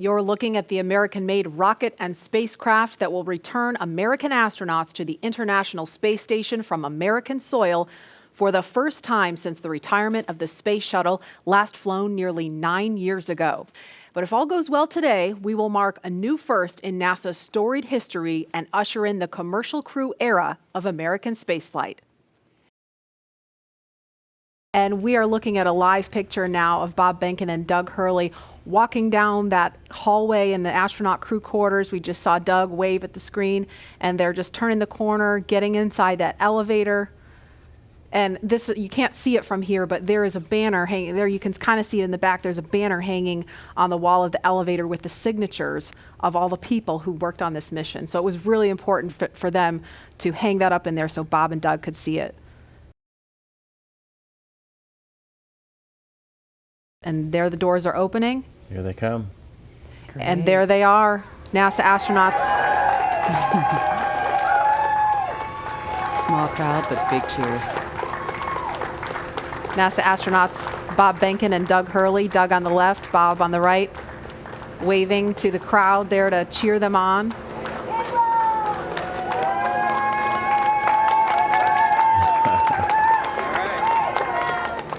You're looking at the American-made rocket and spacecraft that will return American astronauts to the International Space Station from American soil for the first time since the retirement of the space shuttle, last flown nearly 9 years ago. But if all goes well today, we will mark a new first in NASA's storied history and usher in the commercial crew era of American spaceflight. And we are looking at a live picture now of Bob Behnken and Doug Hurley walking down that hallway in the astronaut crew quarters. We just saw Doug wave at the screen, and they're just turning the corner, getting inside that elevator. And this, you can't see it from here, but there is a banner hanging there. You can kind of see it in the back. There's a banner hanging on the wall of the elevator with the signatures of all the people who worked on this mission. So it was really important for them to hang that up in there so Bob and Doug could see it. And there the doors are opening. Here they come. Great. And there they are, NASA astronauts. Small crowd, but big cheers. NASA astronauts Bob Behnken and Doug Hurley, Doug on the left, Bob on the right, waving to the crowd there to cheer them on.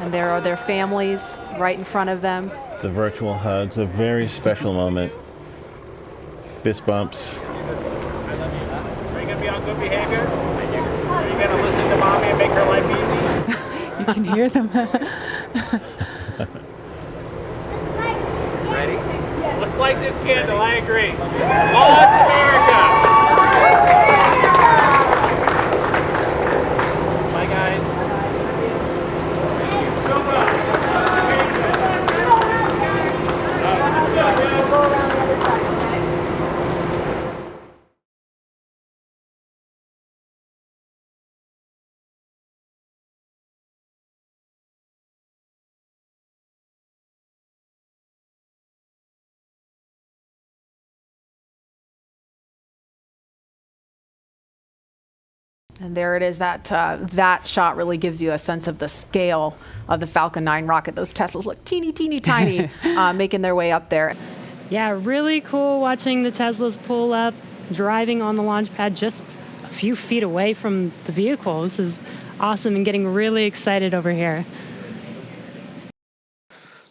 And there are their families right in front of them. The virtual hugs, a very special moment. Fist bumps. Are you going to be on good behavior? Are you going to listen to mommy and make her life easy? You can hear them. Ready? Let's light this candle, I agree. Launch America! Bye guys. And there it is. That shot really gives you a sense of the scale of the Falcon 9 rocket. Those Teslas look teeny, teeny, tiny, making their way up there. Yeah, really cool watching the Teslas pull up, driving on the launch pad just a few feet away from the vehicle. This is awesome and getting really excited over here.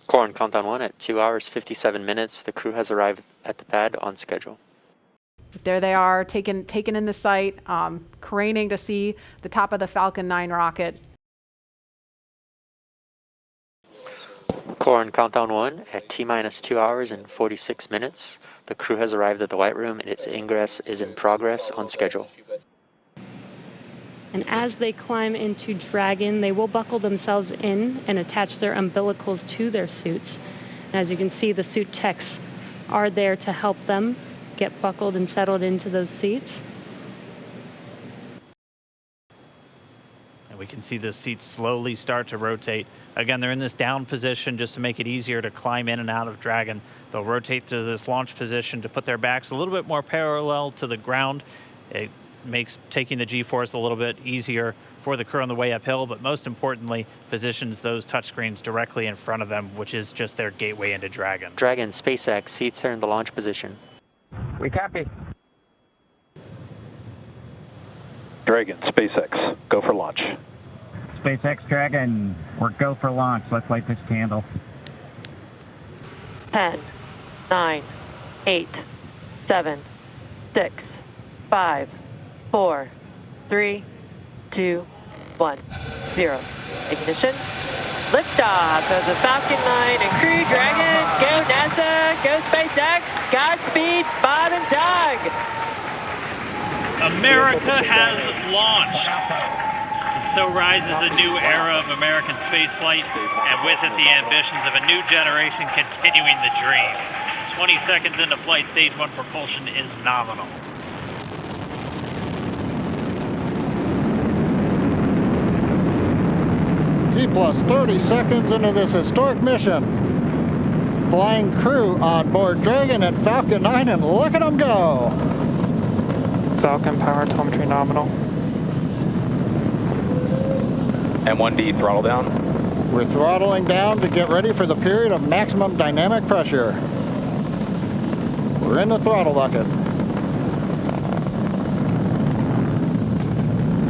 Core on countdown 1 at 2 hours, 57 minutes. The crew has arrived at the pad on schedule. There they are, taken in the sight, craning to see the top of the Falcon 9 rocket. Core on countdown 1 at T-minus 2 hours and 46 minutes. The crew has arrived at the White Room and its ingress is in progress on schedule. And as they climb into Dragon, they will buckle themselves in and attach their umbilicals to their suits. And as you can see, the suit techs are there to help them get buckled and settled into those seats. And we can see the seats slowly start to rotate. Again, they're in this down position just to make it easier to climb in and out of Dragon. They'll rotate to this launch position to put their backs a little bit more parallel to the ground. It makes taking the G-force a little bit easier for the crew on the way uphill, but most importantly, positions those touchscreens directly in front of them, which is just their gateway into Dragon. Dragon, SpaceX, seats are in the launch position. We copy. Dragon, SpaceX, go for launch. SpaceX Dragon, we're go for launch. Let's light this candle. 10, 9, 8, 7, 6, 5, 4, 3, 2, 1, 0. Ignition. Liftoff of the Falcon 9 and Crew Dragon. Go NASA, go SpaceX, Godspeed, Bob and Doug. America has launched. And so rises a new era of American spaceflight, and with it the ambitions of a new generation continuing the dream. 20 seconds into flight, stage 1 propulsion is nominal. T plus 30 seconds into this historic mission. Flying crew on board Dragon and Falcon 9, and look at them go. Falcon power telemetry nominal. M1D throttle down. We're throttling down to get ready for the period of maximum dynamic pressure. We're in the throttle bucket.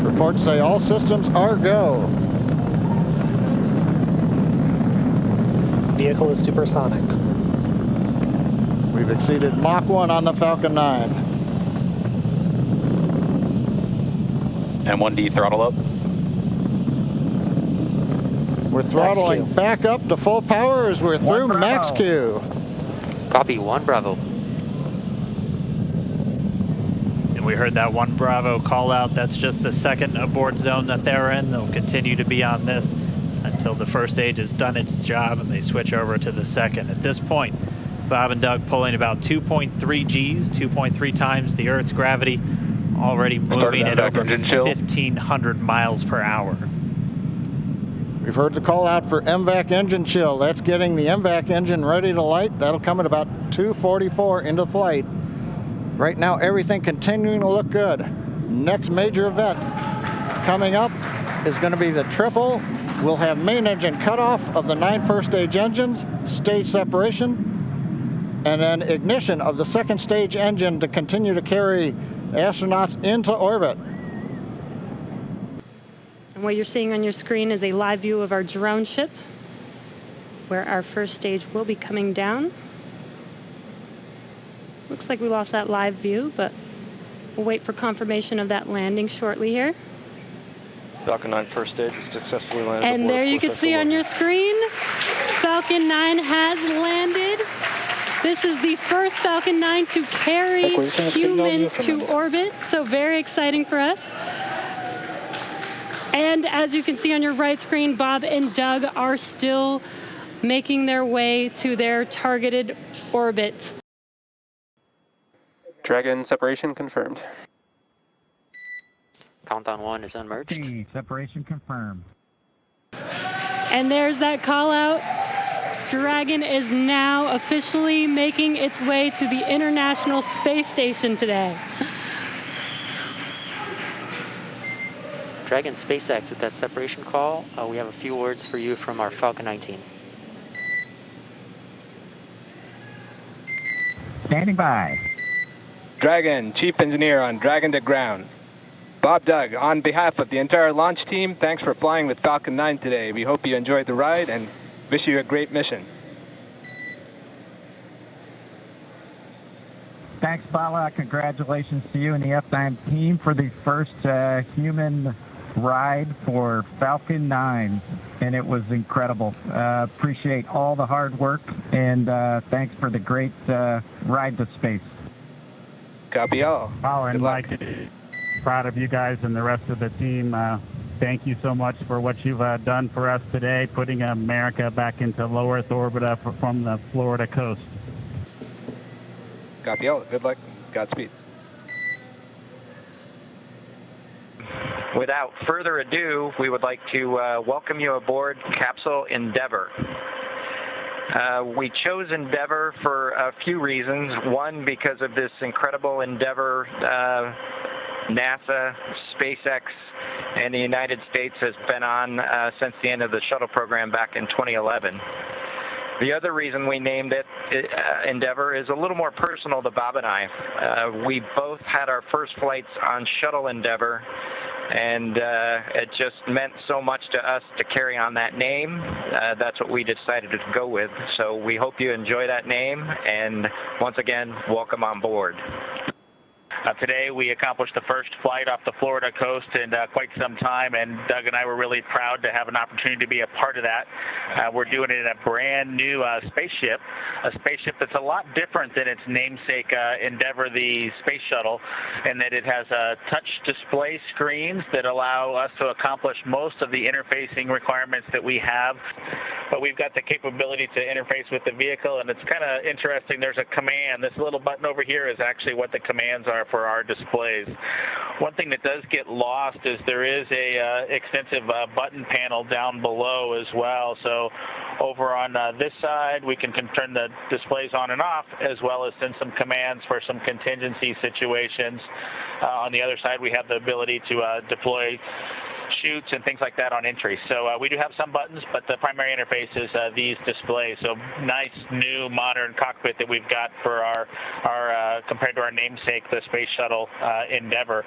Reports say all systems are go. Vehicle is supersonic. We've exceeded Mach 1 on the Falcon 9. M1D throttle up. We're throttling back up to full power as we're through max Q. Copy, 1 Bravo. And we heard that 1 Bravo call out. That's just the second abort zone that they're in. They'll continue to be on this until the first stage has done its job and they switch over to the second. At this point, Bob and Doug pulling about 2.3 Gs, 2.3 times the Earth's gravity, already moving at over 1,500 miles per hour. We've heard the call out for MVAC engine chill. That's getting the MVAC engine ready to light. That'll come at about 2:44 into flight. Right now, everything continuing to look good. Next major event coming up is going to be the triple. We'll have main engine cutoff of the 9 first stage engines, stage separation, and then ignition of the second stage engine to continue to carry astronauts into orbit. And what you're seeing on your screen is a live view of our drone ship, where our first stage will be coming down. Looks like we lost that live view, but we'll wait for confirmation of that landing shortly here. Falcon 9 first stage successfully landed. And there you can see on your screen, Falcon 9 has landed. This is the first Falcon 9 to carry humans to orbit, so very exciting for us. And as you can see on your right screen, Bob and Doug are still making their way to their targeted orbit. Dragon separation confirmed. Countdown 1 is unmerged. Separation confirmed. And there's that call out. Dragon is now officially making its way to the International Space Station today. Dragon SpaceX with that separation call. We have a few words for you from our Falcon 9 team. Standing by. Dragon, Chief Engineer on Dragon to ground. Bob, Doug, on behalf of the entire launch team, thanks for flying with Falcon 9 today. We hope you enjoyed the ride and wish you a great mission. Thanks, Bala. Congratulations to you and the F9 team for the first human ride for Falcon 9. And it was incredible. Appreciate all the hard work, and thanks for the great ride to space. Copy all. Oh, and like, proud of you guys and the rest of the team. Thank you so much for what you've done for us today, putting America back into low Earth orbit from the Florida coast. Copy all. Good luck. Godspeed. Without further ado, we would like to welcome you aboard capsule Endeavour. We chose Endeavour for a few reasons. One, because of this incredible Endeavour NASA, SpaceX, and the United States has been on since the end of the shuttle program back in 2011. The other reason we named it Endeavour is a little more personal to Bob and I. We both had our first flights on shuttle Endeavour, and it just meant so much to us to carry on that name. That's what we decided to go with. So we hope you enjoy that name, and once again, welcome on board. Today we accomplished the first flight off the Florida coast in quite some time, and Doug and I were really proud to have an opportunity to be a part of that. We're doing it in a brand new spaceship, a spaceship that's a lot different than its namesake Endeavour, the space shuttle, in that it has touch display screens that allow us to accomplish most of the interfacing requirements that we have. But we've got the capability to interface with the vehicle, and it's kind of interesting. There's a command. This little button over here is actually what the commands are for our displays. One thing that does get lost is there is a extensive button panel down below as well. So over on this side, we can turn the displays on and off, as well as send some commands for some contingency situations. On the other side, we have the ability to deploy chutes and things like that on entry. So we do have some buttons, but the primary interface is these displays. So nice, new, modern cockpit that we've got for our compared to our namesake, the Space Shuttle Endeavour.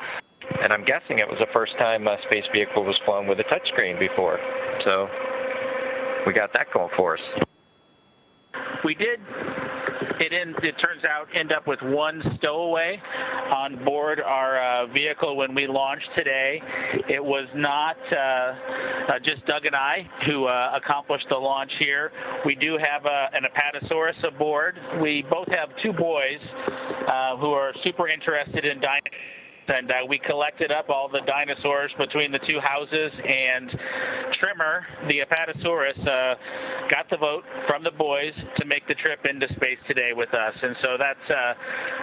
And I'm guessing it was the first time a space vehicle was flown with a touchscreen before. So we got that going for us. We did, it turns out, end up with one stowaway on board our vehicle when we launched today. It was not just Doug and I who accomplished the launch here. We do have an Apatosaurus aboard. We both have two boys who are super interested in dinosaurs. And we collected up all the dinosaurs between the two houses, and Trimmer, the Apatosaurus, got the vote from the boys to make the trip into space today with us. And so that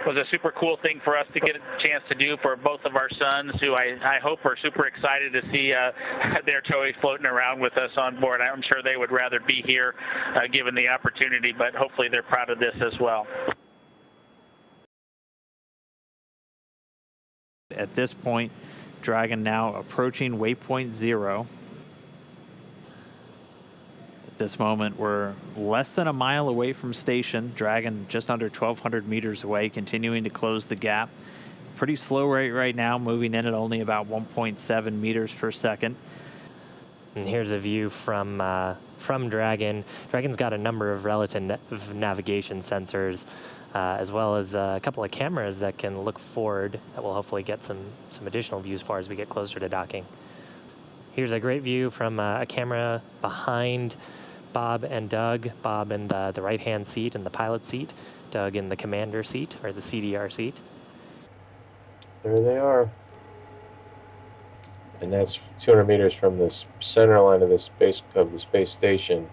was a super cool thing for us to get a chance to do for both of our sons, who I hope are super excited to see their toys floating around with us on board. I'm sure they would rather be here given the opportunity, but hopefully they're proud of this as well. At this point, Dragon now approaching waypoint 0. At this moment, we're less than a mile away from station. Dragon just under 1,200 meters away, continuing to close the gap. Pretty slow rate right now, moving in at only about 1.7 meters per second. And here's a view from Dragon. Dragon's got a number of relative navigation sensors, as well as a couple of cameras that can look forward that will hopefully get some additional views far as we get closer to docking. Here's a great view from a camera behind Bob and Doug. Bob in the right-hand seat and the pilot seat. Doug in the commander seat, or the CDR seat. There they are. And that's 200 meters from the center line of the space station.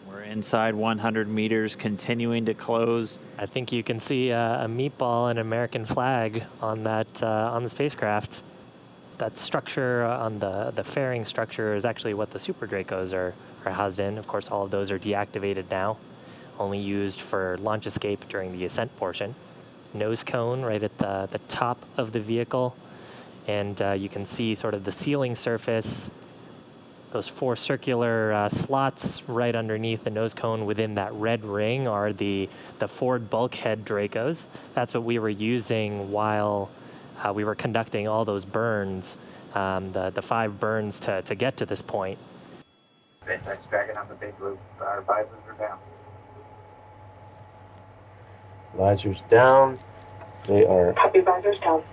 We're inside 100 meters, continuing to close. I think you can see a meatball and American flag on that on the spacecraft. That structure on the fairing structure is actually what the Super Dracos are housed in. Of course, all of those are deactivated now, only used for launch escape during the ascent portion. Nose cone right at the top of the vehicle, and you can see sort of the sealing surface, those 4 circular slots right underneath the nose cone. Within that red ring are the forward bulkhead Dracos. That's what we were using while we were conducting all those burns, the 5 burns to get to this point. SpaceX Dragon on the big loop. Our visors are down. Visors down. They are. Copy, visors down.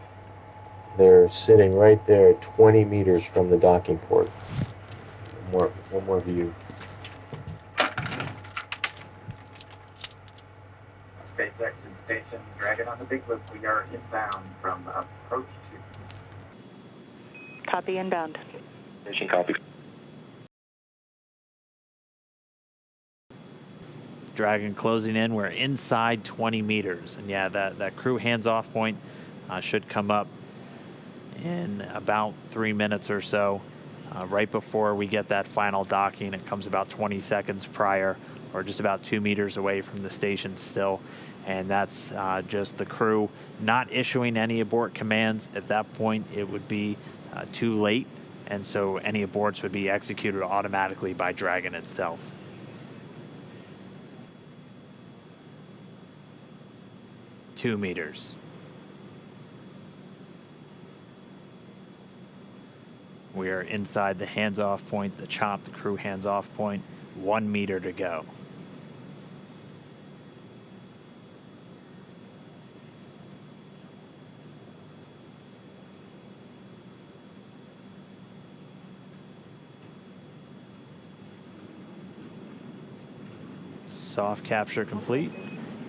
They're sitting right there, 20 meters from the docking port. One more view. SpaceX in station. Dragon on the big loop. We are inbound from approach 2. Copy, inbound. Station copy. Dragon closing in. We're inside 20 meters. And yeah, that crew hands-off point should come up in about 3 minutes or so. Right before we get that final docking, it comes about 20 seconds prior, or just about 2 meters away from the station still. And that's just the crew not issuing any abort commands. At that point, it would be too late. And so any aborts would be executed automatically by Dragon itself. Two meters. We are inside the hands-off point, the chop, the crew hands-off point. 1 meter to go. Soft capture complete.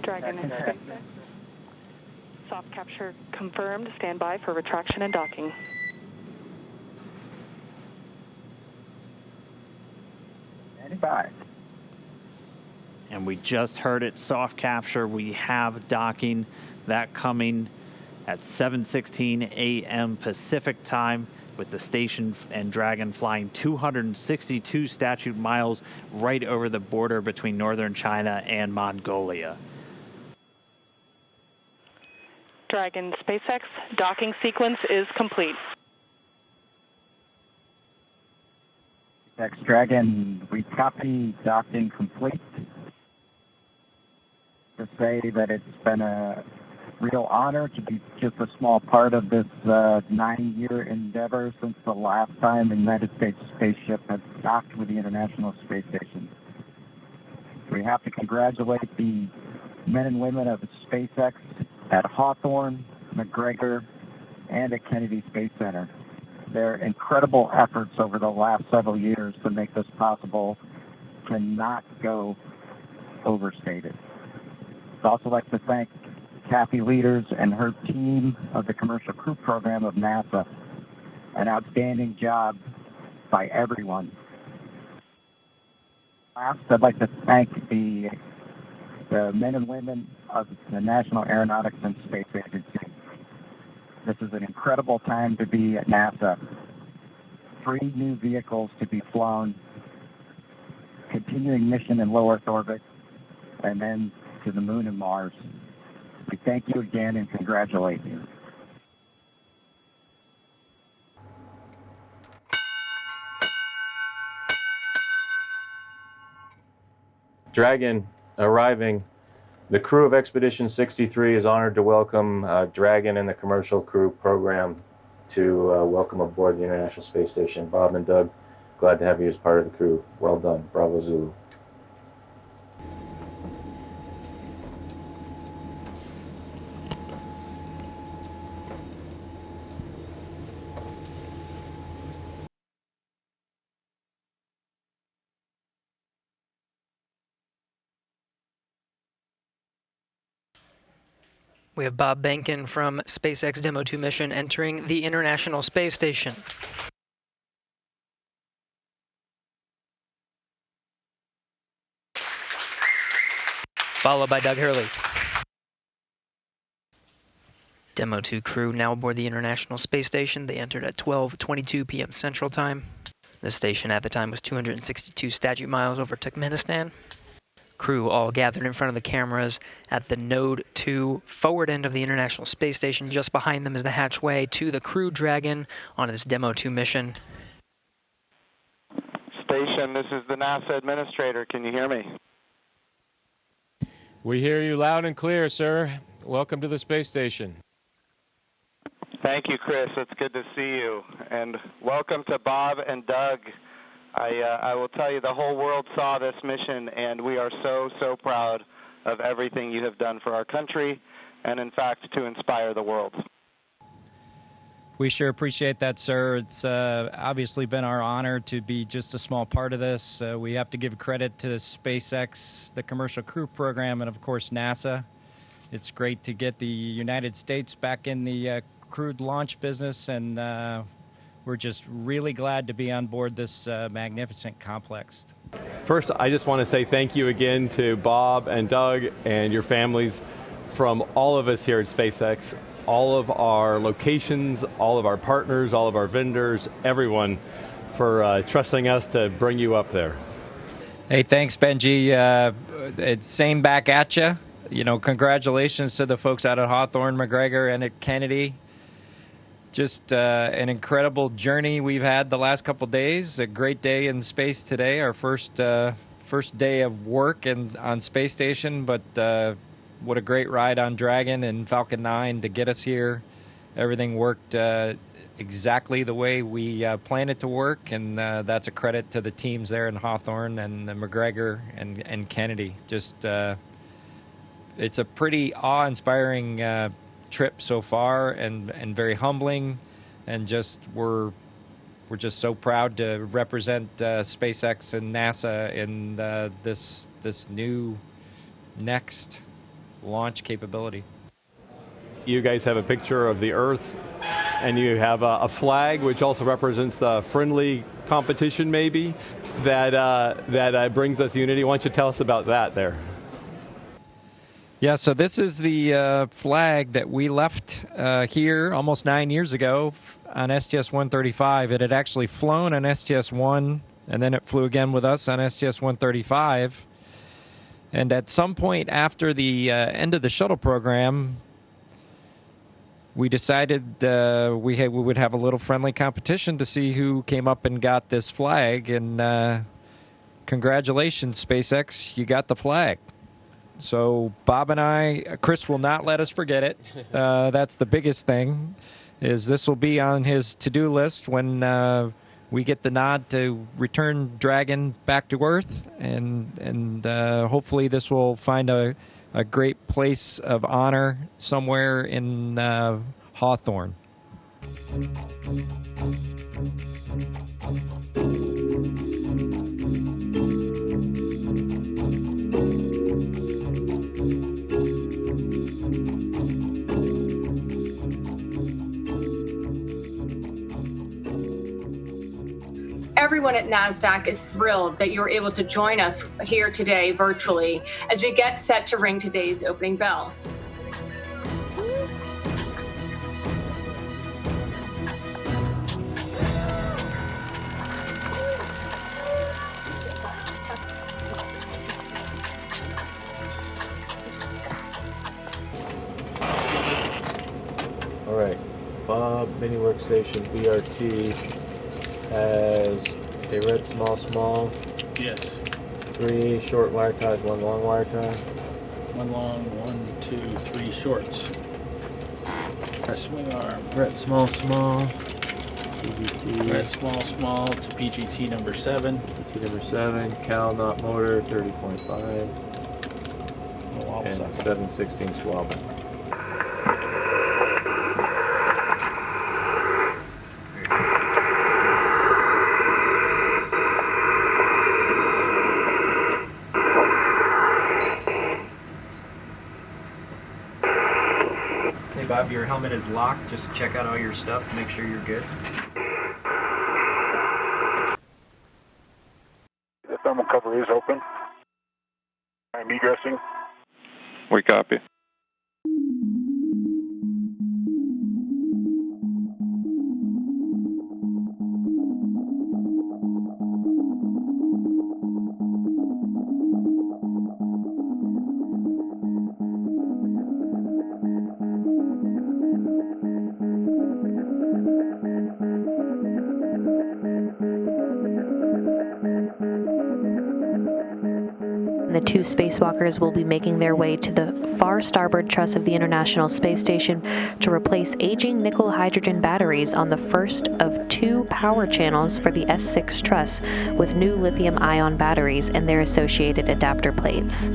Dragon in space. Soft capture confirmed. Stand by for retraction and docking. Standby. And we just heard it, soft capture. We have docking, that coming at 7:16 a.m. Pacific time, with the station and Dragon flying 262 statute miles right over the border between northern China and Mongolia. Dragon SpaceX docking sequence is complete. SpaceX Dragon, we copy docking complete. To say that it's been a real honor to be just a small part of this 9-year endeavor since the last time the United States spaceship has docked with the International Space Station. We have to congratulate the men and women of SpaceX at Hawthorne, McGregor, and at Kennedy Space Center. Their incredible efforts over the last several years to make this possible cannot go overstated. I'd also like to thank Kathy Leaders and her team of the Commercial Crew Program of NASA. An outstanding job by everyone. Last, I'd like to thank the men and women of the National Aeronautics and Space Agency. This is an incredible time to be at NASA. 3 new vehicles to be flown, continuing mission in low Earth orbit, and then to the moon and Mars. We thank you again and congratulate you. Dragon arriving. The crew of Expedition 63 is honored to welcome Dragon and the Commercial Crew Program to welcome aboard the International Space Station. Bob and Doug, glad to have you as part of the crew. Well done. Bravo Zulu. We have Bob Behnken from SpaceX Demo-2 mission entering the International Space Station. Followed by Doug Hurley. Demo-2 crew now aboard the International Space Station. They entered at 12:22 p.m. Central Time. The station at the time was 262 statute miles over Turkmenistan. Crew all gathered in front of the cameras at the Node 2 forward end of the International Space Station. Just behind them is the hatchway to the Crew Dragon on this Demo-2 mission. Station, this is the NASA administrator. Can you hear me? We hear you loud and clear, sir. Welcome to the space station. Thank you, Chris. It's good to see you. And welcome to Bob and Doug. I will tell you, the whole world saw this mission, and we are so proud of everything you have done for our country, and in fact, to inspire the world. We sure appreciate that, sir. It's obviously been our honor to be just a small part of this. We have to give credit to SpaceX, the Commercial Crew Program, and of course NASA. It's great to get the United States back in the crewed launch business, and we're just really glad to be on board this magnificent complex. First, I just want to say thank you again to Bob and Doug and your families from all of us here at SpaceX, all of our locations, all of our partners, all of our vendors, everyone for trusting us to bring you up there. Hey, thanks, Benji. It's same back at you. You know, congratulations to the folks out at Hawthorne, McGregor, and at Kennedy. Just an incredible journey we've had the last couple days. A great day in space today, our first day of work on space station. But what a great ride on Dragon and Falcon 9 to get us here. Everything worked exactly the way we planned it to work, and that's a credit to the teams there in Hawthorne and McGregor and Kennedy. Just it's a pretty awe-inspiring trip so far, and very humbling, and just we're just so proud to represent SpaceX and NASA in this new next launch capability. You guys have a picture of the Earth, and you have a flag which also represents the friendly competition maybe that brings us unity. Why don't you tell us about that there? Yeah, so this is the flag that we left here almost 9 years ago on STS-135. It had actually flown on STS-1, and then it flew again with us on STS-135. And at some point after the end of the shuttle program, we decided we would have a little friendly competition to see who came up and got this flag. And congratulations, SpaceX, you got the flag. So Bob and I, Chris will not let us forget it. That's the biggest thing, is this will be on his to-do list when we get the nod to return Dragon back to Earth. And hopefully this will find a great place of honor somewhere in Hawthorne. Everyone at NASDAQ is thrilled that you're able to join us here today virtually as we get set to ring today's opening bell. All right, Bob Mini Workstation BRT has a red small. Yes. 3 short wire ties, 1 long wire tie. 1 long, 1, 2, 3 shorts. Swing arm. Red small. PGT. Red small to PGT number 7. PGT number 7. Cal knot motor 30.5. And 7/16 swabbing. Bob, your helmet is locked. Just check out all your stuff, make sure you're good. The thermal cover is open. I'm egressing. We copy. The 2 spacewalkers will be making their way to the far starboard truss of the International Space Station to replace aging nickel-hydrogen batteries on the first of 2 power channels for the S6 truss with new lithium-ion batteries and their associated adapter plates.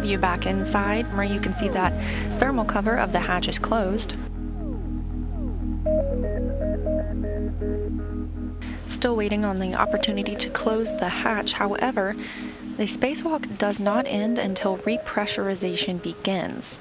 have you back inside where you can see that thermal cover of the hatch is closed. Still waiting on the opportunity to close the hatch. However, the spacewalk does not end until repressurization begins.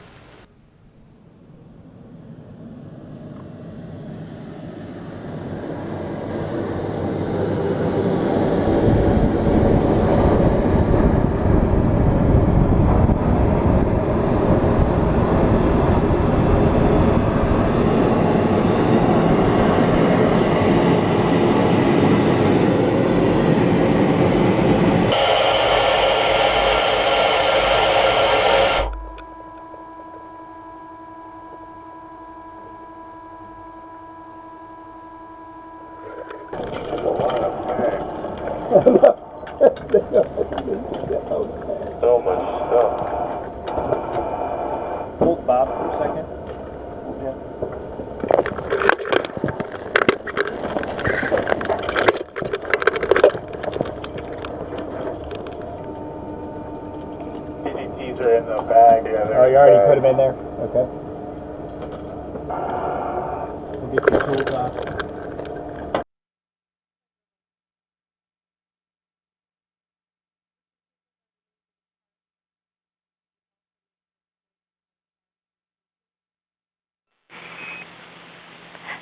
So much stuff. Hold Bob for a second. PGTs are in the bag. Yeah, Oh, you already put them in there? Okay. We'll get your tools off.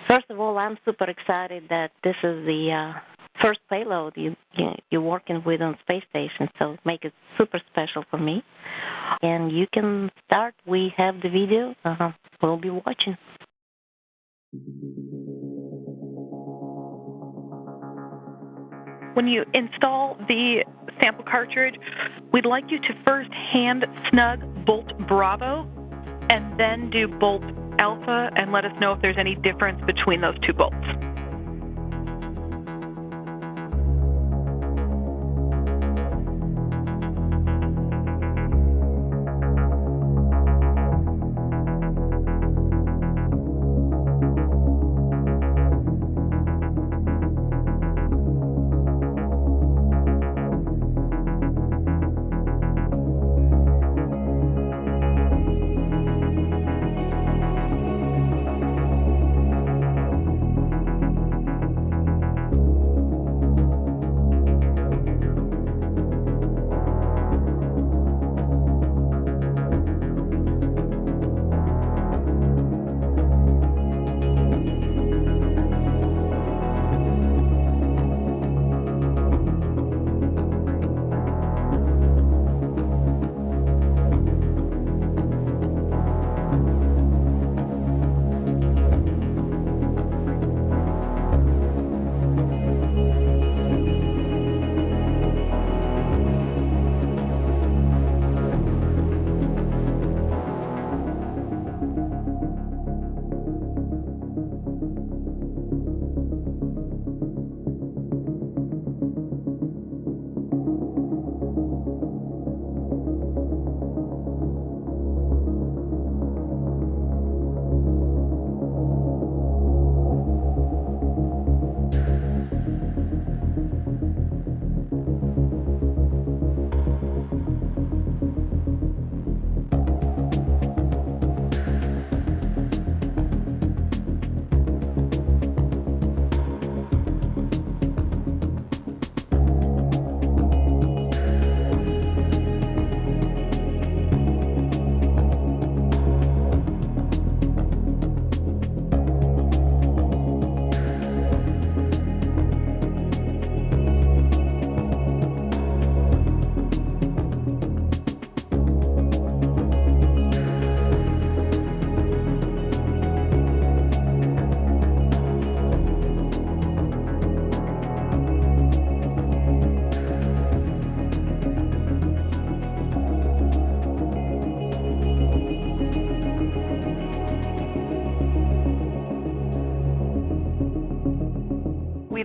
First of all, I'm super excited that this is the first payload you're working with on space station, so make it super special for me. And you can start. We have the video. We'll be watching. When you install the sample cartridge, we'd like you to first hand snug bolt Bravo and then do bolt Alpha and let us know if there's any difference between those two bolts.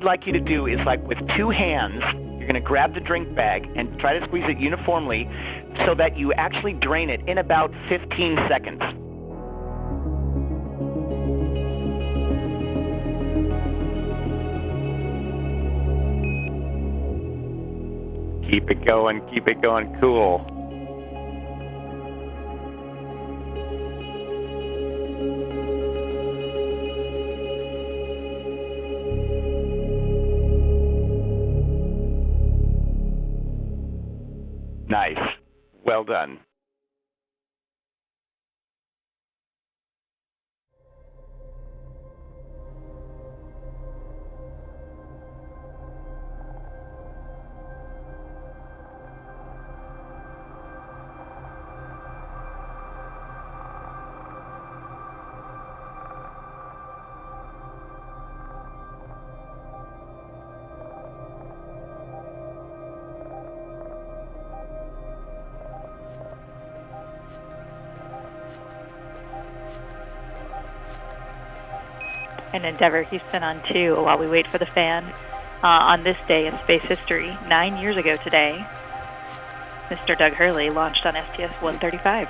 Like you to do is, like, with two hands, you're going to grab the drink bag and try to squeeze it uniformly so that you actually drain it in about 15 seconds. Keep it going, cool. Well done. And Endeavour, Houston on 2 while we wait for the fan. On this day in space history, 9 years ago today, Mr. Doug Hurley launched on STS-135.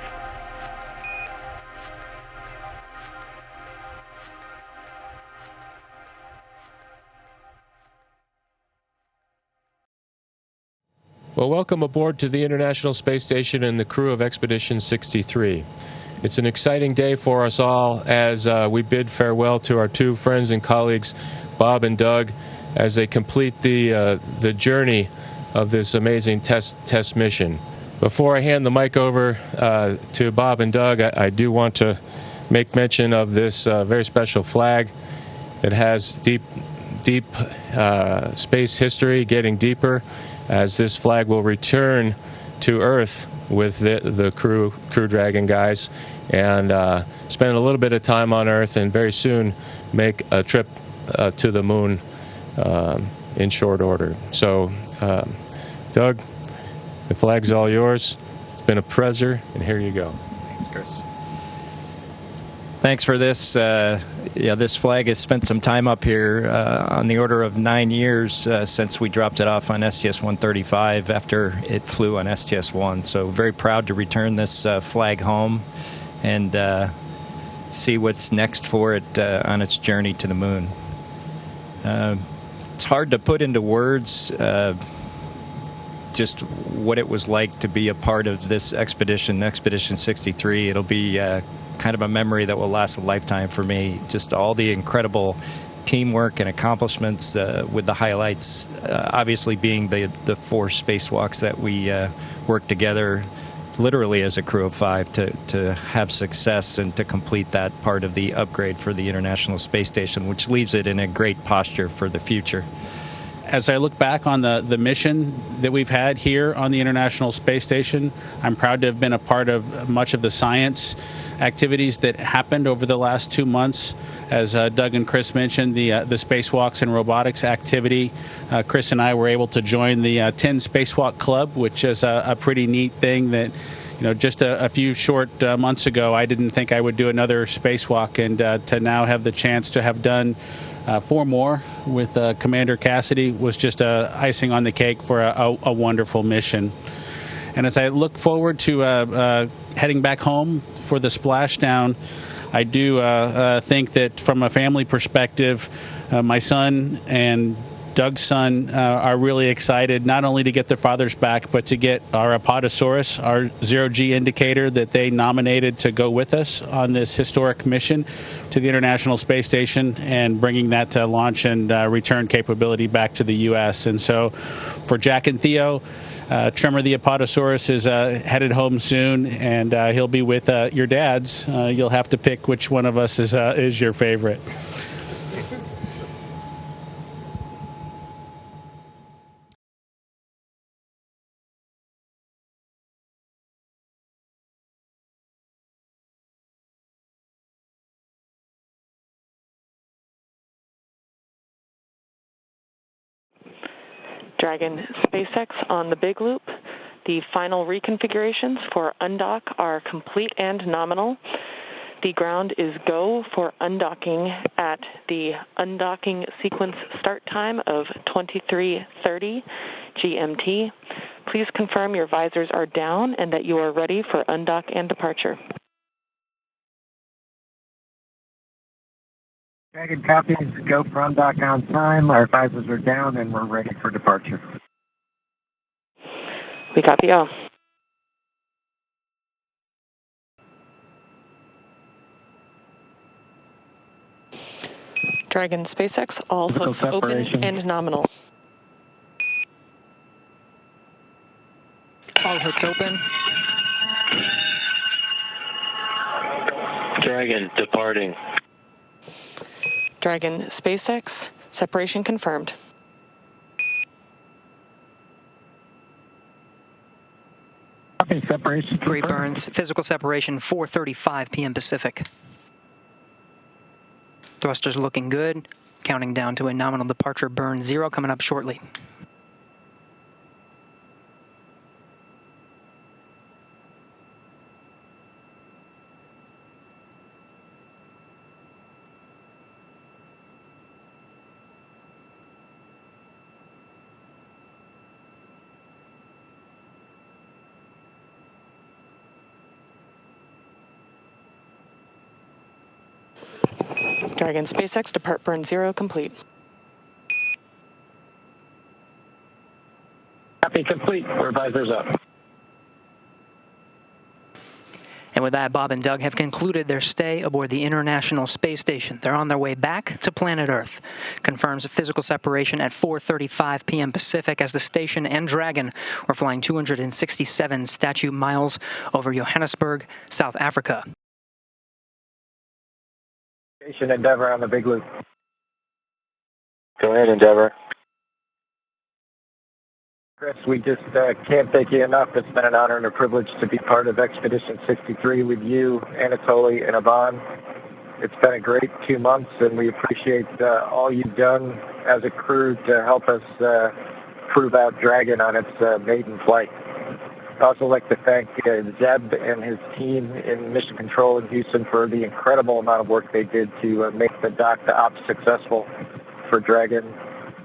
Well, welcome aboard to the International Space Station and the crew of Expedition 63. It's an exciting day for us all as we bid farewell to our two friends and colleagues, Bob and Doug, as they complete the journey of this amazing test mission. Before I hand the mic over to Bob and Doug, I do want to make mention of this very special flag. It has deep space history, getting deeper, as this flag will return to Earth with the Crew Dragon guys and spend a little bit of time on Earth and very soon make a trip to the moon in short order. So, Doug, the flag's all yours. It's been a pleasure, and here you go. Thanks, Chris. Thanks for this. This flag has spent some time up here, on the order of 9 years since we dropped it off on STS-135 after it flew on STS-1. So very proud to return this flag home and see what's next for it on its journey to the moon. It's hard to put into words just what it was like to be a part of this expedition, Expedition 63. It'll be kind of a memory that will last a lifetime for me. Just all the incredible teamwork and accomplishments, with the highlights obviously being the 4 spacewalks that we worked together literally as a crew of 5 to have success and to complete that part of the upgrade for the International Space Station, which leaves it in a great posture for the future. As I look back on the mission that we've had here on the International Space Station, I'm proud to have been a part of much of the science activities that happened over the last 2 months. As Doug and Chris mentioned, the spacewalks and robotics activity. Chris and I were able to join the 10 Spacewalk Club, which is a pretty neat thing that, just a few short months ago, I didn't think I would do another spacewalk, and to now have the chance to have done 4 more with Commander Cassidy was just icing on the cake for a wonderful mission. And as I look forward to heading back home for the splashdown, I do think that from a family perspective, my son and Doug's son are really excited not only to get their fathers back, but to get our Apatosaurus, our zero-G indicator that they nominated to go with us on this historic mission to the International Space Station, and bringing that to launch and return capability back to the U.S. And so for Jack and Theo, Tremor the Apatosaurus is headed home soon, and he'll be with your dads. You'll have to pick which one of us is your favorite. Dragon SpaceX on the big loop. The final reconfigurations for undock are complete and nominal. The ground is go for undocking at the undocking sequence start time of 23:30 GMT. Please confirm your visors are down and that you are ready for undock and departure. Dragon copies, go for undock on time. Our visors are down and we're ready for departure. We copy all. Dragon SpaceX, all hooks open and nominal. All hooks open. Dragon departing. Dragon, SpaceX, separation confirmed. Separation. Great burns. Physical separation 4:35 p.m. Pacific. Thrusters looking good. Counting down to a nominal departure burn 0 coming up shortly. Dragon, SpaceX, depart burn 0 complete. Copy complete. Revisors up. And with that, Bob and Doug have concluded their stay aboard the International Space Station. They're on their way back to planet Earth. Confirms a physical separation at 4:35 p.m. Pacific as the station and Dragon were flying 267 statute miles over Johannesburg, South Africa. Station Endeavour on the big loop. Go ahead, Endeavour. Chris, we just can't thank you enough. It's been an honor and a privilege to be part of Expedition 63 with you, Anatoly, and Ivan. It's been a great 2 months, and we appreciate all you've done as a crew to help us prove out Dragon on its maiden flight. I'd also like to thank Zeb and his team in Mission Control in Houston for the incredible amount of work they did to make the dock to ops successful for Dragon,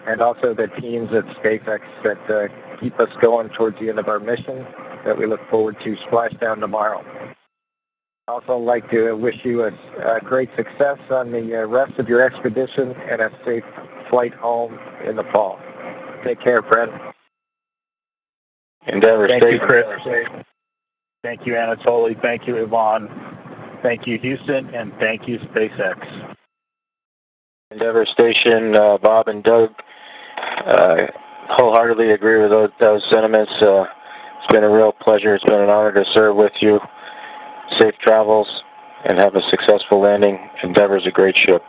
and also the teams at SpaceX that keep us going towards the end of our mission that we look forward to splashdown tomorrow. I'd also like to wish you a great success on the rest of your expedition and a safe flight home in the fall. Take care, friend. Endeavour, Thank stay you, Chris. Thank you, Anatoly. Thank you, Ivan. Thank you, Houston, and thank you, SpaceX. Endeavour Station, Bob and Doug wholeheartedly agree with those sentiments. It's been a real pleasure. It's been an honor to serve with you. Safe travels and have a successful landing. Endeavour's a great ship.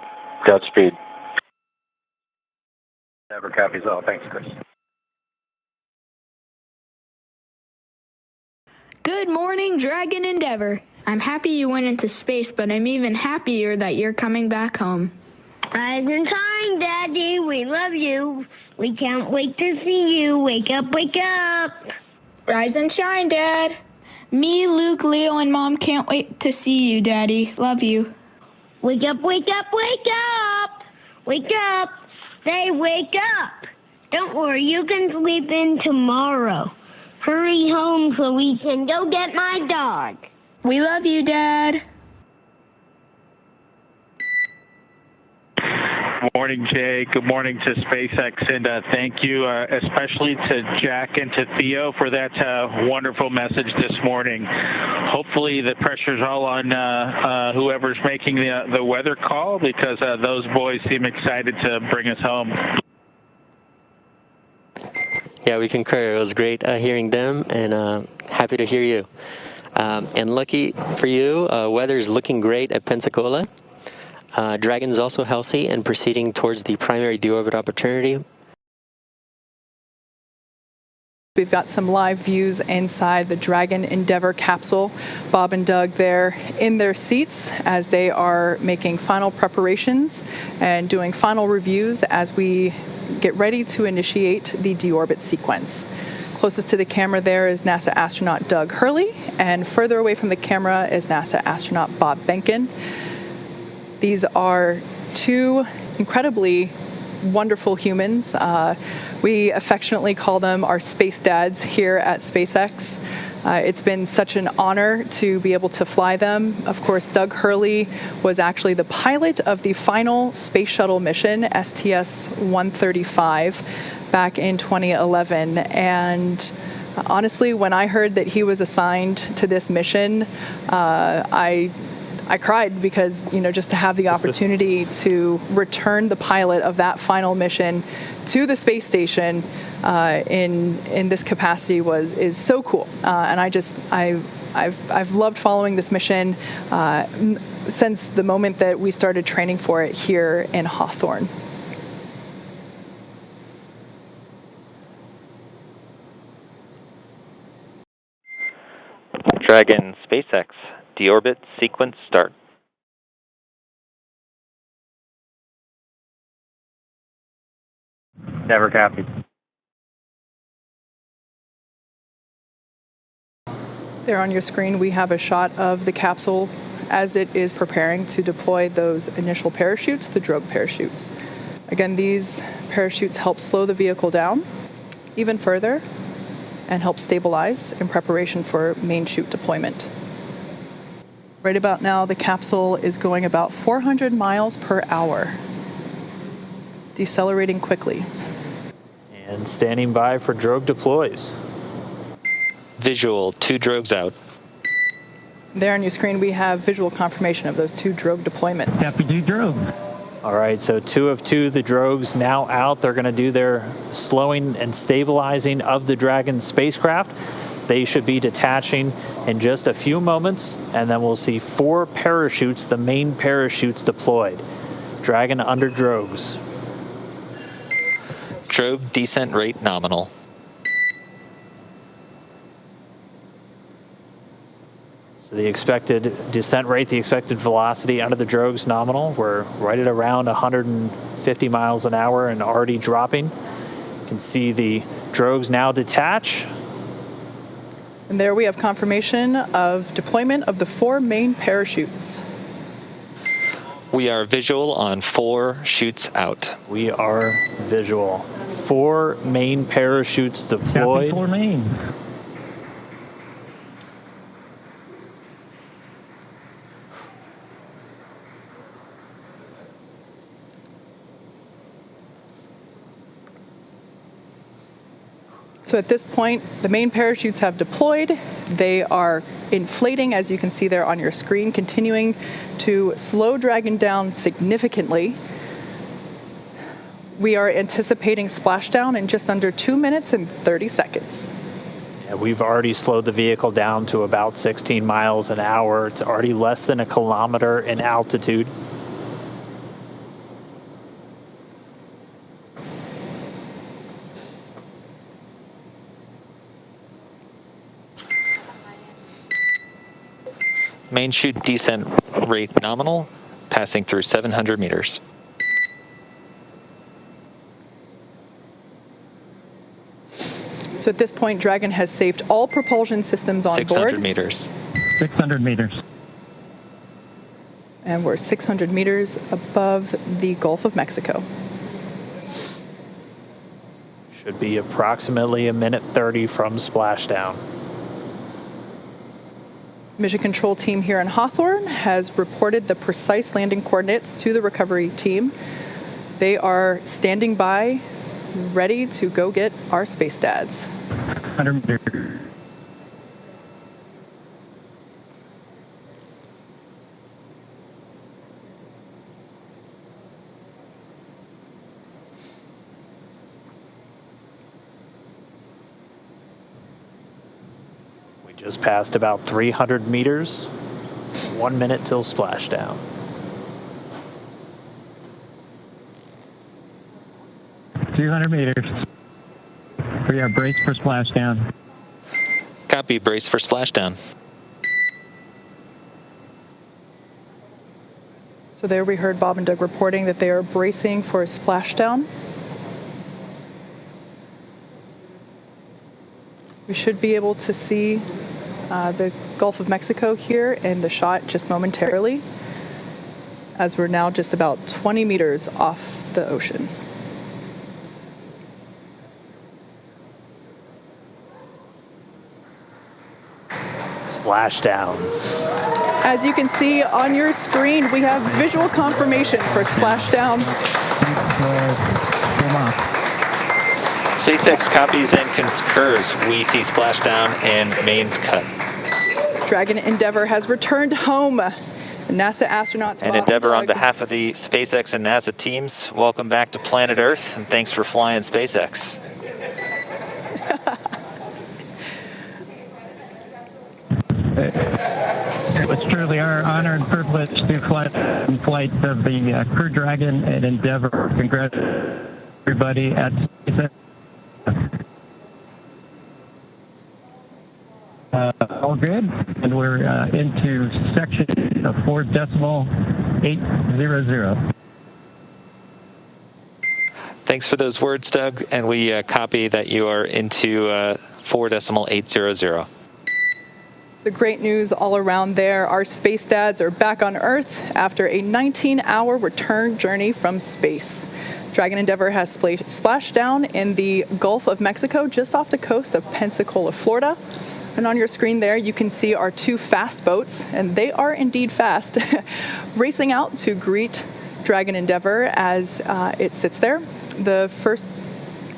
Godspeed. Endeavour copies all. Thanks, Chris. Good morning, Dragon Endeavour. I'm happy you went into space, but I'm even happier that you're coming back home. Rise and shine, Daddy. We love you. We can't wait to see you. Wake up, wake up. Rise and shine, Dad. Me, Luke, Leo, and Mom can't wait to see you, Daddy. Love you. Wake up, wake up, wake up. Wake up. Say wake up. Don't worry, you can sleep in tomorrow. Hurry home so we can go get my dog. We love you, Dad. Good morning, Jay. Good morning to SpaceX, and thank you especially to Jack and to Theo for that wonderful message this morning. Hopefully the pressure's all on whoever's making the weather call, because those boys seem excited to bring us home. Yeah, we concur. It was great hearing them, and happy to hear you. And lucky for you, weather is looking great at Pensacola. Dragon is also healthy and proceeding towards the primary deorbit opportunity. We've got some live views inside the Dragon Endeavour capsule. Bob and Doug there in their seats as they are making final preparations and doing final reviews as we get ready to initiate the deorbit sequence. Closest to the camera there is NASA astronaut Doug Hurley, and further away from the camera is NASA astronaut Bob Behnken. These are two incredibly wonderful humans. We affectionately call them our space dads here at SpaceX. It's been such an honor to be able to fly them. Of course, Doug Hurley was actually the pilot of the final space shuttle mission, STS-135, back in 2011. And honestly, when I heard that he was assigned to this mission, I cried because, just to have the opportunity to return the pilot of that final mission to the space station in this capacity is so cool. And I I've loved following this mission since the moment that we started training for it here in Hawthorne. Dragon SpaceX Deorbit sequence start. Never copied. There on your screen, we have a shot of the capsule as it is preparing to deploy those initial parachutes, the drogue parachutes. Again, these parachutes help slow the vehicle down even further and help stabilize in preparation for main chute deployment. Right about now, the capsule is going about 400 miles per hour, decelerating quickly. And standing by for drogue deploys. Visual, 2 drogues out. There on your screen, we have visual confirmation of those 2 drogue deployments. Copy, 2 drogue. All right, so 2 of 2, the drogues now out. They're going to do their slowing and stabilizing of the Dragon spacecraft. They should be detaching in just a few moments, and then we'll see 4 parachutes, the main parachutes deployed. Dragon under drogues. Drogue descent rate nominal. So the expected descent rate, the expected velocity under the drogues nominal. We're right at around 150 miles an hour and already dropping. You can see the drogues now detach. And there we have confirmation of deployment of the 4 main parachutes. We are visual on 4 chutes out. We are visual. 4 main parachutes deployed. Copy, 4 main. So at this point, the main parachutes have deployed. They are inflating, as you can see there on your screen, continuing to slow Dragon down significantly. We are anticipating splashdown in just under 2 minutes and 30 seconds. Yeah, we've already slowed the vehicle down to about 16 miles an hour. It's already less than 1 kilometer in altitude. Main chute descent rate nominal, passing through 700 meters. So at this point, Dragon has saved all propulsion systems on 600 board. meters. 600 meters. And we're 600 meters above the Gulf of Mexico. Should be approximately 1:30 from splashdown. Mission control team here in Hawthorne has reported the precise landing coordinates to the recovery team. They are standing by, ready to go get our space dads. 100 meters. Just passed about 300 meters. 1 minute till splashdown. meters. We are braced for splashdown. Copy, brace for splashdown. So there we heard Bob and Doug reporting that they are bracing for a splashdown. We should be able to see the Gulf of Mexico here in the shot just momentarily, as we're now just about 20 meters off the ocean. Splashdown. As you can see on your screen, we have visual confirmation for splashdown. SpaceX copies and concurs. We see splashdown and mains cut. Dragon Endeavour has returned home. NASA astronauts And Bob Endeavour, on Doug, behalf of the SpaceX and NASA teams, welcome back to planet Earth, and thanks for flying SpaceX. It was truly our honor and privilege to fly in flight of the Crew Dragon and Endeavour. Congrats, everybody at SpaceX. All good, and we're into section of 4.800. Thanks for those words, Doug, and we copy that you are into 4.800. So great news all around there. Our space dads are back on Earth after a 19-hour return journey from space. Dragon Endeavour has splashed down in the Gulf of Mexico, just off the coast of Pensacola, Florida. And on your screen there, you can see our two fast boats, and they are indeed fast, racing out to greet Dragon Endeavour as it sits there. The first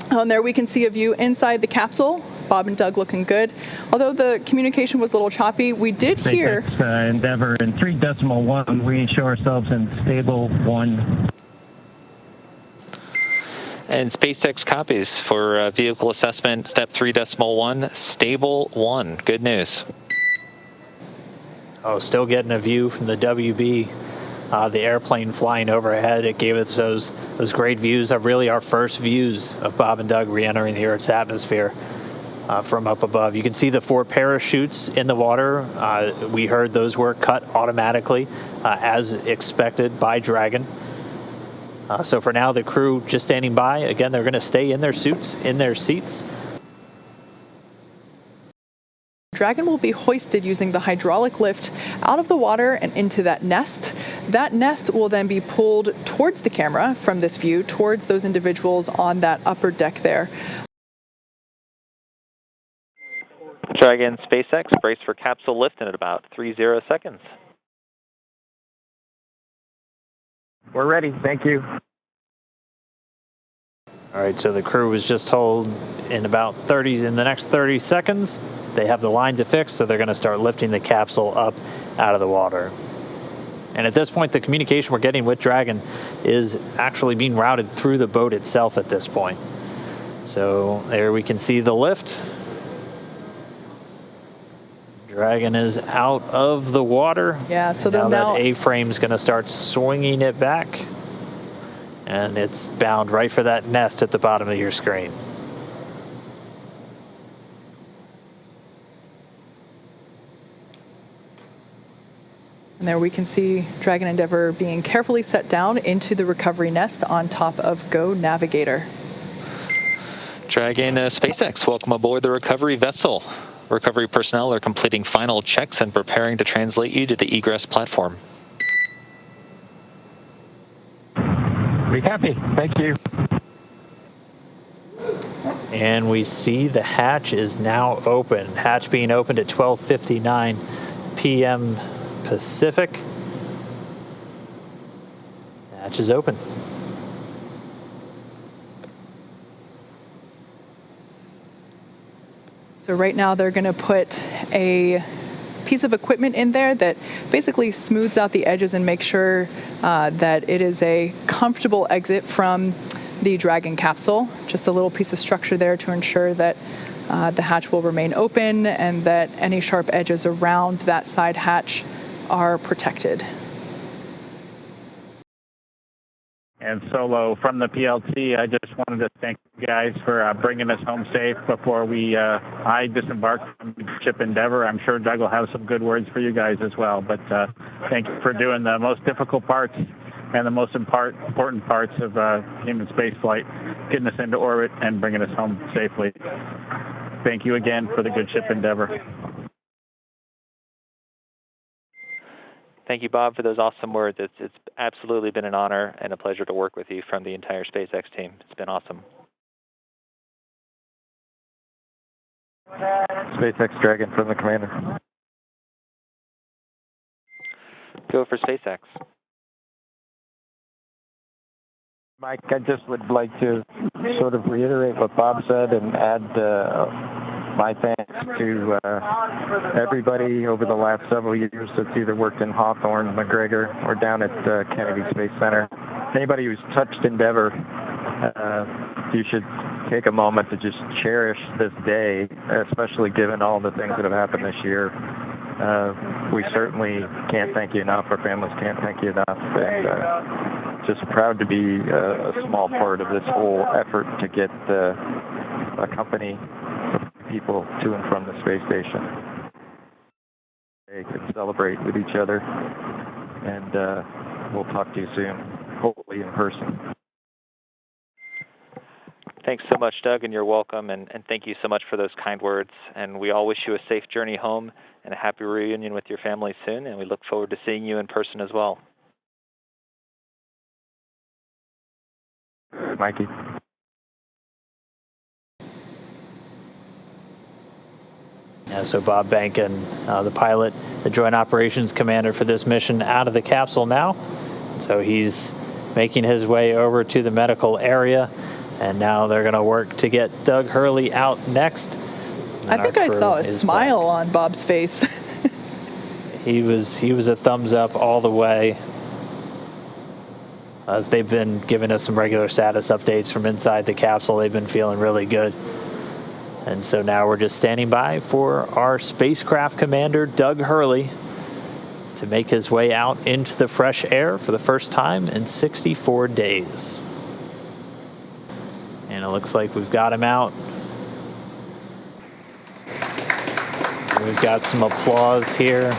on there, we can see a view inside the capsule. Bob and Doug looking good. Although the communication was a little choppy, we did hear... SpaceX Endeavour in 3.1, we show ourselves in stable 1. And SpaceX copies for vehicle assessment, step 3.1, stable 1. Good news. Oh, still getting a view from the WB. The airplane flying overhead, it gave us those great views of really our first views of Bob and Doug re-entering the Earth's atmosphere. From up above. You can see the 4 parachutes in the water. We heard those were cut automatically as expected by Dragon. So for now, the crew just standing by. Again, they're going to stay in their suits, in their seats. Dragon will be hoisted using the hydraulic lift out of the water and into that nest. That nest will then be pulled towards the camera from this view, towards those individuals on that upper deck there. Dragon SpaceX, brace for capsule lift in about 30 seconds. We're ready. Thank you. All right, so the crew was just told in the next 30 seconds, they have the lines affixed, so they're going to start lifting the capsule up out of the water. And at this point, the communication we're getting with Dragon is actually being routed through the boat itself at this point. So there we can see the lift. Dragon is out of the water. Yeah, so now now that A-frame's going to start swinging it back. And it's bound right for that nest at the bottom of your screen. And there we can see Dragon Endeavour being carefully set down into the recovery nest on top of Go Navigator. Dragon SpaceX, welcome aboard the recovery vessel. Recovery personnel are completing final checks and preparing to translate you to the egress platform. We happy. Thank you. And we see the hatch is now open. Hatch being opened at 12:59 p.m. Pacific. Hatch is open. So right now they're going to put a piece of equipment in there that basically smooths out the edges and makes sure that it is a comfortable exit from the Dragon capsule. Just a little piece of structure there to ensure that the hatch will remain open and that any sharp edges around that side hatch are protected. And Solo from the PLT, I just wanted to thank you guys for bringing us home safe before I disembarked from the ship Endeavour. I'm sure Doug will have some good words for you guys as well. But thank you for doing the most difficult parts and the most important parts of human spaceflight, getting us into orbit and bringing us home safely. Thank you again for the good ship Endeavour. Thank you, Bob, for those awesome words. It's absolutely been an honor and a pleasure to work with you from the entire SpaceX team. It's been awesome. SpaceX Dragon from the commander. Go for SpaceX. Mike, I just would like to sort of reiterate what Bob said and add my thanks to everybody over the last several years that's either worked in Hawthorne, McGregor, or down at Kennedy Space Center. Anybody who's touched Endeavour, you should take a moment to just cherish this day, especially given all the things that have happened this year. We certainly can't thank you enough. Our families can't thank you enough. And just proud to be a small part of this whole effort to get a company of people to and from the space station. They can celebrate with each other, and we'll talk to you soon, hopefully in person. Thanks so much, Doug, and you're welcome, and thank you so much for those kind words. And we all wish you a safe journey home and a happy reunion with your family soon, and we look forward to seeing you in person as well. Mikey. Yeah, so Bob Behnken, the pilot, the Joint Operations Commander for this mission, out of the capsule now. So he's making his way over to the medical area, and now they're going to work to get Doug Hurley out next. I think I saw a smile on Bob's face. He was a thumbs up all the way, as they've been giving us some regular status updates from inside the capsule. They've been feeling really good. And so now we're just standing by for our spacecraft commander, Doug Hurley, to make his way out into the fresh air for the first time in 64 days. And it looks like we've got him out. We've got some applause here.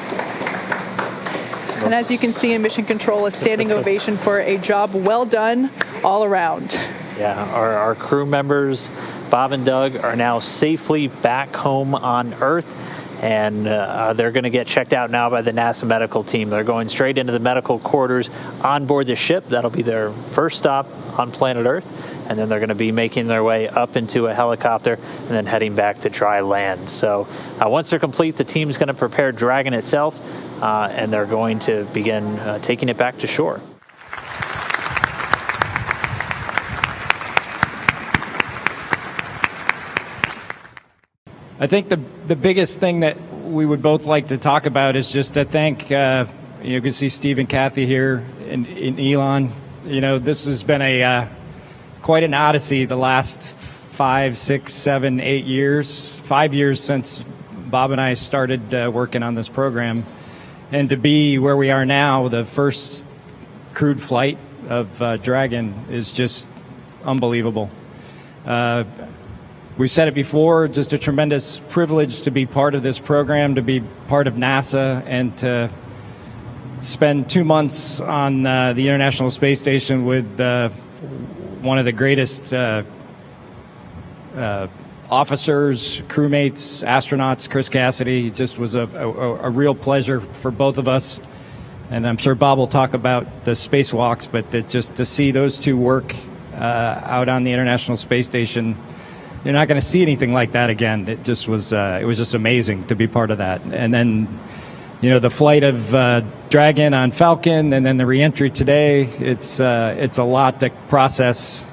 And as you can see in Mission Control, a standing ovation for a job well done all around. Yeah, our crew members, Bob and Doug, are now safely back home on Earth, and they're going to get checked out now by the NASA medical team. They're going straight into the medical quarters on board the ship. That'll be their first stop on planet Earth, and then they're going to be making their way up into a helicopter and then heading back to dry land. So once they're complete, the team's going to prepare Dragon itself, and they're going to begin taking it back to shore. I think the biggest thing that we would both like to talk about is just to thank, you can see Steve and Kathy here and Elon. You know, this has been quite an odyssey the last 5, 6, 7, 8 years, 5 years since Bob and I started working on this program. And to be where we are now, the first crewed flight of Dragon, is just unbelievable. We've said it before, just a tremendous privilege to be part of this program, to be part of NASA, and to spend 2 months on the International Space Station with one of the greatest officers, crewmates, astronauts, Chris Cassidy. It just was a real pleasure for both of us. And I'm sure Bob will talk about the spacewalks, but just to see those two work out on the International Space Station, you're not going to see anything like that again. It just was just amazing to be part of that. And then, you know, the flight of Dragon on Falcon, and then the reentry today. It's a lot to process.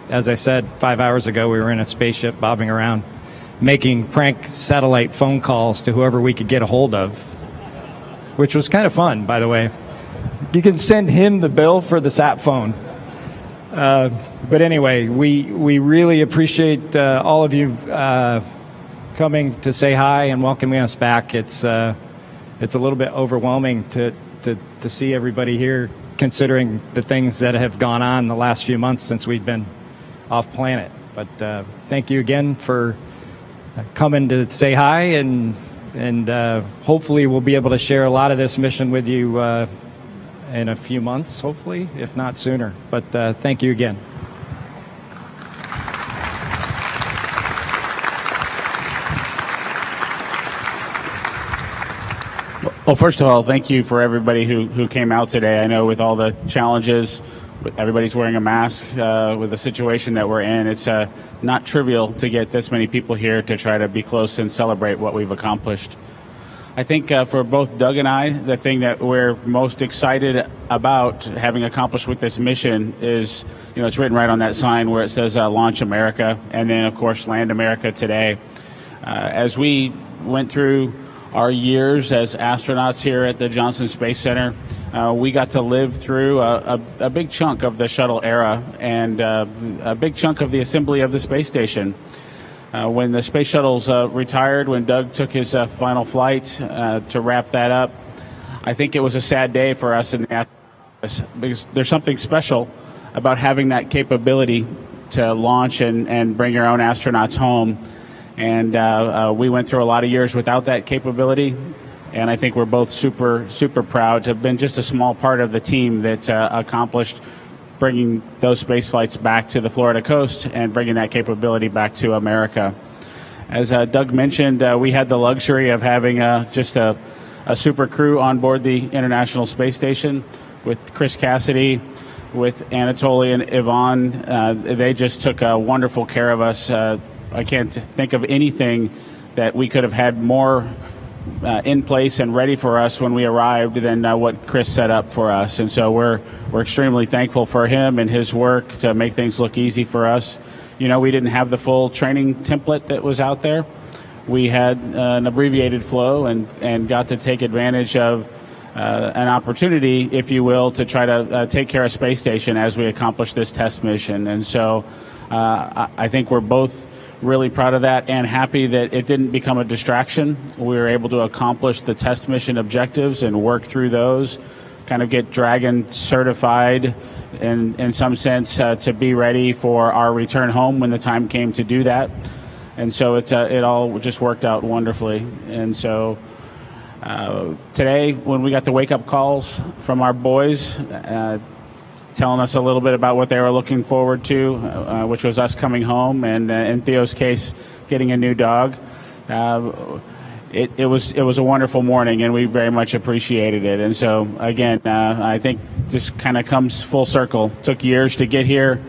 As I said 5 hours ago, we were in a spaceship bobbing around, making prank satellite phone calls to whoever we could get a hold of, which was kind of fun, by the way. You can send him the bill for the sat phone. But anyway, we really appreciate all of you coming to say hi and welcoming us back. It's a little bit overwhelming to see everybody here, considering the things that have gone on the last few months since we've been off planet. But thank you again for coming to say hi, and hopefully we'll be able to share a lot of this mission with you in a few months, hopefully, if not sooner. But thank you again. Well, first of all, thank you for everybody who came out today. I know with all the challenges, everybody's wearing a mask with the situation that we're in. It's not trivial to get this many people here to try to be close and celebrate what we've accomplished. I think for both Doug and I, the thing that we're most excited about having accomplished with this mission is, you know, it's written right on that sign where it says Launch America, and then, of course, Land America today. As we went through our years as astronauts here at the Johnson Space Center, we got to live through a big chunk of the shuttle era and a big chunk of the assembly of the space station. When the space shuttles retired, when Doug took his final flight to wrap that up, I think it was a sad day for us in the because there's something special about having that capability to launch and bring your own astronauts home. And we went through a lot of years without that capability. And I think we're both super, super proud to have been just a small part of the team that accomplished bringing those space flights back to the Florida coast and bringing that capability back to America. As Doug mentioned, we had the luxury of having just a super crew on board the International Space Station with Chris Cassidy, with Anatoly and Yvonne. They just took wonderful care of us. I can't think of anything that we could have had more in place and ready for us when we arrived than what Chris set up for us. And so we're extremely thankful for him and his work to make things look easy for us. You know, we didn't have the full training template that was out there. We had an abbreviated flow and got to take advantage of an opportunity, if you will, to try to take care of Space Station as we accomplish this test mission. And so I think we're both really proud of that and happy that it didn't become a distraction. We were able to accomplish the test mission objectives and work through those, kind of get Dragon certified in some sense to be ready for our return home when the time came to do that. And so it all just worked out wonderfully. And so today, when we got the wake-up calls from our boys, telling us a little bit about what they were looking forward to, which was us coming home, and in Theo's case, getting a new dog. It was a wonderful morning, and we very much appreciated it. And so, again, I think this kind of comes full circle. Took years to get here.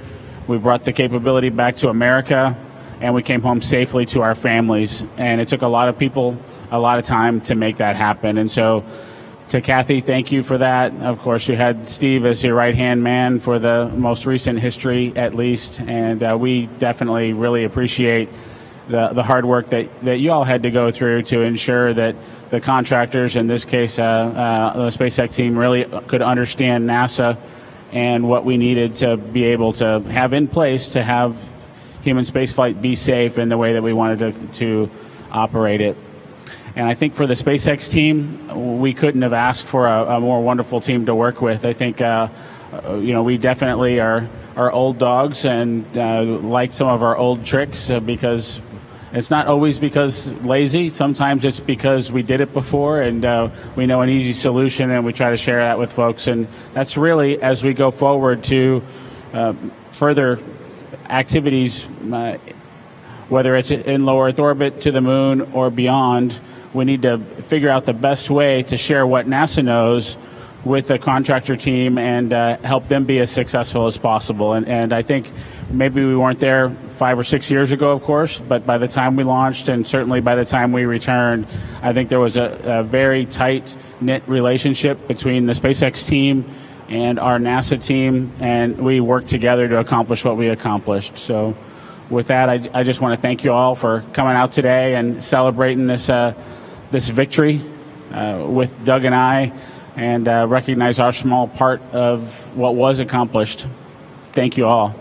We brought the capability back to America, and we came home safely to our families. And it took a lot of people a lot of time to make that happen. And so, to Kathy, thank you for that. Of course, you had Steve as your right-hand man for the most recent history, at least, and we definitely really appreciate the hard work that you all had to go through to ensure that the contractors, in this case, the SpaceX team, really could understand NASA and what we needed to be able to have in place to have human spaceflight be safe in the way that we wanted to operate it. And I think for the SpaceX team, we couldn't have asked for a more wonderful team to work with. I think, we definitely are old dogs and like some of our old tricks because it's not always because lazy. Sometimes it's because we did it before and we know an easy solution, and we try to share that with folks. And that's really, as we go forward to further activities, whether it's in low Earth orbit, to the moon, or beyond, we need to figure out the best way to share what NASA knows with the contractor team and help them be as successful as possible. And I think maybe we weren't there 5 or 6 years ago, of course, but by the time we launched and certainly by the time we returned, I think there was a very tight-knit relationship between the SpaceX team and our NASA team, and we worked together to accomplish what we accomplished. So with that, I just want to thank you all for coming out today and celebrating this victory with Doug and I, and recognize our small part of what was accomplished. Thank you all.